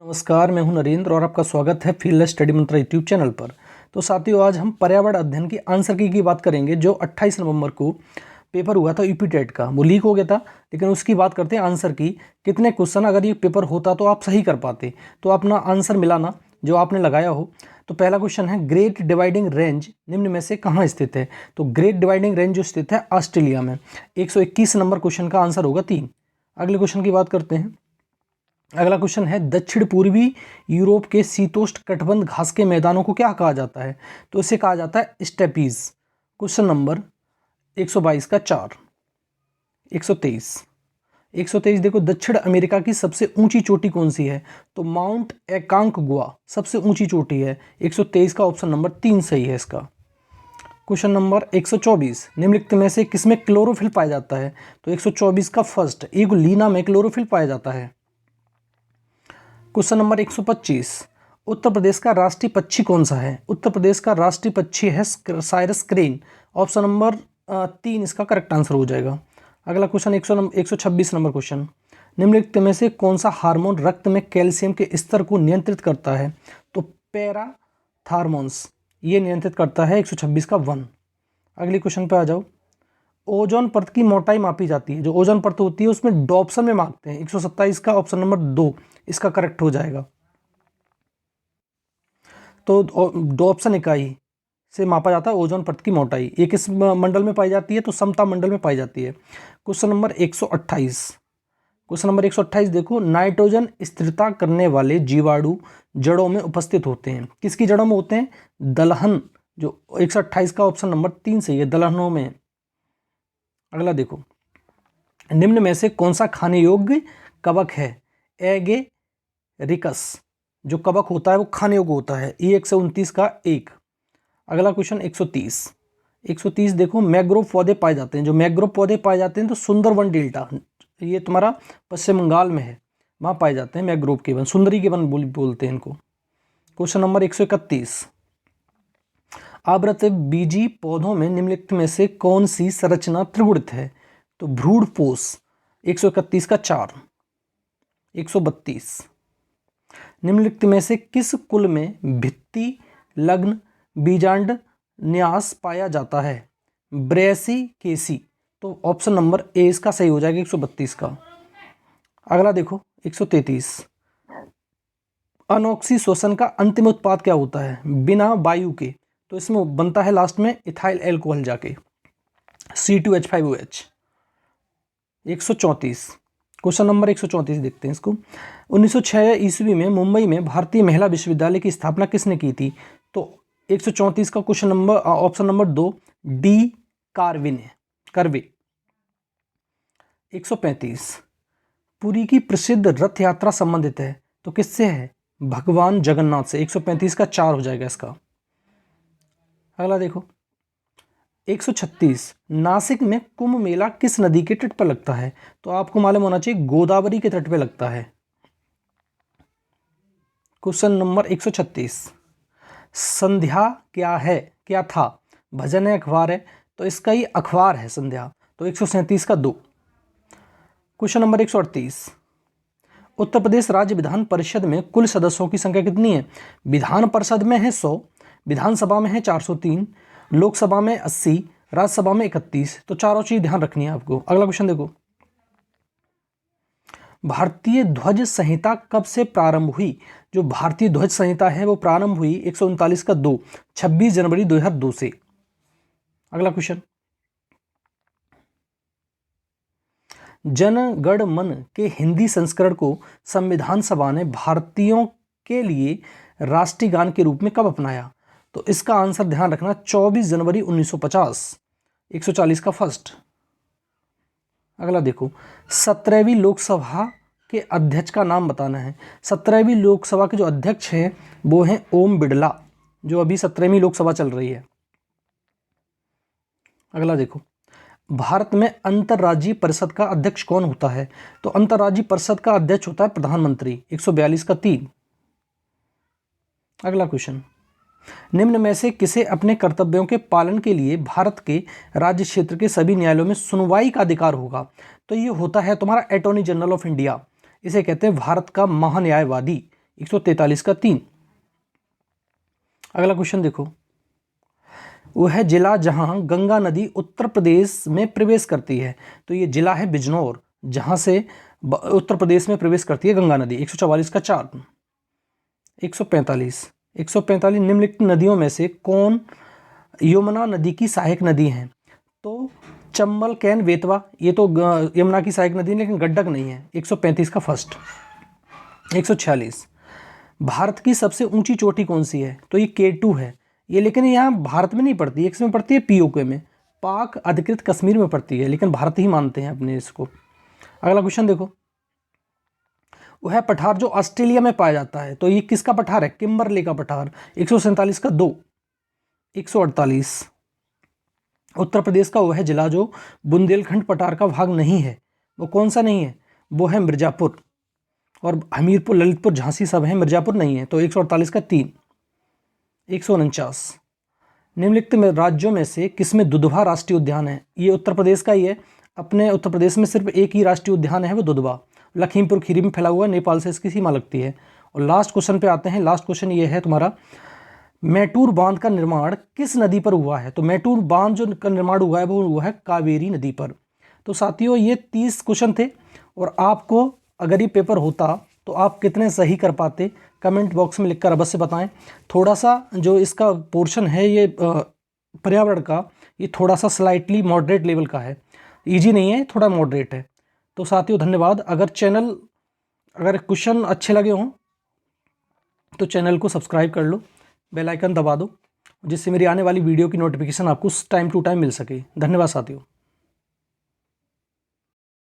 नमस्कार, मैं हूं नरेंद्र और आपका स्वागत है फील्ड स्टडी मंत्रा यूट्यूब चैनल पर। तो साथियों, आज हम पर्यावरण अध्ययन की आंसर की बात करेंगे जो 28 नवंबर को पेपर हुआ था यूपी टेट का। वो लीक हो गया था, लेकिन उसकी बात करते हैं आंसर की। कितने क्वेश्चन अगर ये पेपर होता तो आप सही कर पाते, तो अपना आंसर मिलाना जो आपने लगाया हो। तो पहला क्वेश्चन है, ग्रेट डिवाइडिंग रेंज निम्न में से कहाँ स्थित है? तो ग्रेट डिवाइडिंग रेंज जो स्थित है ऑस्ट्रेलिया में। 121 नंबर क्वेश्चन का आंसर होगा 3। अगले क्वेश्चन की बात करते हैं। अगला क्वेश्चन है, दक्षिण पूर्वी यूरोप के शीतोष्ण कटिबंध घास के मैदानों को क्या कहा जाता है? तो इसे कहा जाता है स्टेपीज। क्वेश्चन नंबर 122 का 4। 123 देखो, दक्षिण अमेरिका की सबसे ऊंची चोटी कौन सी है? तो माउंट एकांकगुआ सबसे ऊंची चोटी है। 123 का ऑप्शन नंबर 3 सही है इसका। क्वेश्चन नंबर 124, निम्नलिखित में से किसमें क्लोरोफिल पाया जाता है? तो 124 का फर्स्ट, एगुलीना में क्लोरोफिल पाया जाता है। क्वेश्चन नंबर 125, उत्तर प्रदेश का राष्ट्रीय पक्षी कौन सा है? उत्तर प्रदेश का राष्ट्रीय पक्षी है साइरस क्रेन। ऑप्शन नंबर 3 इसका करेक्ट आंसर हो जाएगा। अगला क्वेश्चन 126 नंबर क्वेश्चन, निम्नलिखित में से कौन सा हार्मोन रक्त में कैल्शियम के स्तर को नियंत्रित करता है? तो पैराथार्मोन्स ये नियंत्रित करता है। 126 का 1। अगले क्वेश्चन पे आ जाओ। ओजोन परत की मोटाई मापी जाती है, जो ओजोन परत होती है उसमें डॉप्सन में मापते हैं। 127 का ऑप्शन नंबर 2 इसका करेक्ट हो जाएगा। तो डॉप्सन इकाई से मापा जाता है ओजोन परत की मोटाई। ये किस मंडल में पाई जाती है? तो समता मंडल में पाई जाती है। क्वेश्चन नंबर 128 देखो, नाइट्रोजन स्थिरता करने वाले जीवाणु जड़ों में उपस्थित होते हैं। किसकी जड़ों में होते हैं? दलहन। जो 128 का ऑप्शन नंबर 3 सही है, दलहनों में। अगला देखो, निम्न में से कौन सा खाने योग्य कवक है? एगेरिकस जो कवक होता है वो खाने योग्य होता है। ये 129 का 1। अगला क्वेश्चन 130 देखो, मैग्रोव पौधे पाए जाते हैं। जो मैग्रोव पौधे पाए जाते हैं तो सुंदरवन डेल्टा, ये तुम्हारा पश्चिम बंगाल में है, वहाँ पाए जाते हैं मैग्रोव के वन, सुंदरी के वन बोलते हैं इनको। क्वेश्चन नंबर 131, आवृत बीजी पौधों में निम्नलिखित में से कौन सी संरचना त्रिगुणित है? तो भ्रूणपोष। 131 का 4। 132, निम्नलिखित में से किस कुल में भित्ति लग्न बीजांड न्यास पाया जाता है? ब्रैसिकेसी। तो ऑप्शन नंबर ए इसका सही हो जाएगा, 132 का। अगला देखो 133, अनोक्सी शोषण का अंतिम उत्पाद क्या होता है बिना वायु के? तो इसमें बनता है लास्ट में इथाइल एल्कोहल जाके, C2H5OH। 134, क्वेश्चन नंबर 134 देखते हैं इसको। 1906 ईस्वी में मुंबई में भारतीय महिला विश्वविद्यालय की स्थापना किसने की थी? तो 134 का question number option number 2 D curve. 135, Puri की प्रसिद्ध रथ यात्रा संबंधित है तो किससे है? भगवान जगन्नाथ से। 135 का 4 हो जाएगा इसका। अगला देखो 136, नासिक में कुंभ मेला किस नदी के तट पर लगता है? तो आपको मालूम होना चाहिए गोदावरी के तट पर लगता है। क्वेश्चन नंबर 136, संध्या क्या था? भजन है, अखबार है? तो इसका ही अखबार है संध्या। तो 137 का 2। क्वेश्चन नंबर 138, उत्तर प्रदेश राज्य विधान परिषद में कुल सदस्यों की संख्या कितनी है? विधान परिषद में है 100, विधानसभा में है 403, लोकसभा में 80, राज्यसभा में 31। तो चारों चीज ध्यान रखनी है आपको। अगला क्वेश्चन देखो, भारतीय ध्वज संहिता कब से प्रारंभ हुई? जो भारतीय ध्वज संहिता है वो प्रारंभ हुई 139 का 2, 26 जनवरी 2002 से। अगला क्वेश्चन, जन गण मन के हिंदी संस्करण को संविधान सभा ने भारतीयों के लिए राष्ट्रीय गान के रूप में कब अपनाया? तो इसका आंसर ध्यान रखना 24 जनवरी 1950। 140 का फर्स्ट। अगला देखो, 17वीं लोकसभा के अध्यक्ष का नाम बताना है। 17वीं लोकसभा के जो अध्यक्ष हैं वो हैं ओम बिड़ला, जो अभी 17वीं लोकसभा चल रही है। अगला देखो, भारत में अंतर्राज्यीय परिषद का अध्यक्ष कौन होता है? तो अंतर्राज्यीय परिषद का अध्यक्ष होता है प्रधानमंत्री। 142 का 3। अगला क्वेश्चन, निम्न में से किसे अपने कर्तव्यों के पालन के लिए भारत के राज्य क्षेत्र के सभी न्यायालयों में सुनवाई का अधिकार होगा? तो ये होता है तुम्हारा अटॉर्नी जनरल ऑफ इंडिया। इसे कहते हैं भारत का महान्यायवादी। 143 का 3। अगला क्वेश्चन देखो, वह जिला जहां गंगा नदी उत्तर प्रदेश में प्रवेश करती है, तो ये जिला है बिजनौर, जहां से उत्तर प्रदेश में प्रवेश करती है गंगा नदी। 144 का 4। 145 निम्नलिखित नदियों में से कौन यमुना नदी की सहायक नदी है? तो चंबल, कैन, बेतवा, ये तो यमुना की सहायक नदी है, लेकिन गंडक नहीं है। 135 का फर्स्ट। 146 भारत की सबसे ऊंची चोटी कौन सी है? तो ये K2 है ये, लेकिन यहाँ भारत में नहीं पड़ती, एक में पड़ती है POK में, पाक अधिकृत कश्मीर में पड़ती है, लेकिन भारत ही मानते हैं अपने इसको। अगला क्वेश्चन देखो, वह पठार जो ऑस्ट्रेलिया में पाया जाता है, तो ये किसका पठार है? किम्बरले का पठार। 147 का 2। 148 उत्तर प्रदेश का वह जिला जो बुंदेलखंड पठार का भाग नहीं है, वो कौन सा नहीं है? वो है मिर्जापुर। और हमीरपुर, ललितपुर, झांसी सब है, मिर्जापुर नहीं है। तो 148 का 3। 149 निम्नलिखित में राज्यों में से किसमें दुधवा राष्ट्रीय उद्यान है? ये उत्तर प्रदेश का ही है। अपने उत्तर प्रदेश में सिर्फ एक ही राष्ट्रीय उद्यान है, वो दुधवा, लखीमपुर खीरी में फैला हुआ है, नेपाल से इसकी सीमा लगती है। और लास्ट क्वेश्चन पे आते हैं। लास्ट क्वेश्चन ये है तुम्हारा, मैटूर बांध का निर्माण किस नदी पर हुआ है? तो मैटूर बांध जो का निर्माण हुआ है वो हुआ है कावेरी नदी पर। तो साथियों, ये 30 क्वेश्चन थे, और आपको अगर ये पेपर होता तो आप कितने सही कर पाते, कमेंट बॉक्स में लिखकर अवश्य बताएं। थोड़ा सा जो इसका पोर्शन है ये पर्यावरण का, ये थोड़ा सा स्लाइटली मॉडरेट लेवल का है, इजी नहीं है, थोड़ा मॉडरेट है। तो साथियों धन्यवाद। अगर क्वेश्चन अच्छे लगे हों तो चैनल को सब्सक्राइब कर लो, बेल आइकन दबा दो, जिससे मेरी आने वाली वीडियो की नोटिफिकेशन आपको टाइम टू टाइम मिल सके। धन्यवाद साथियों।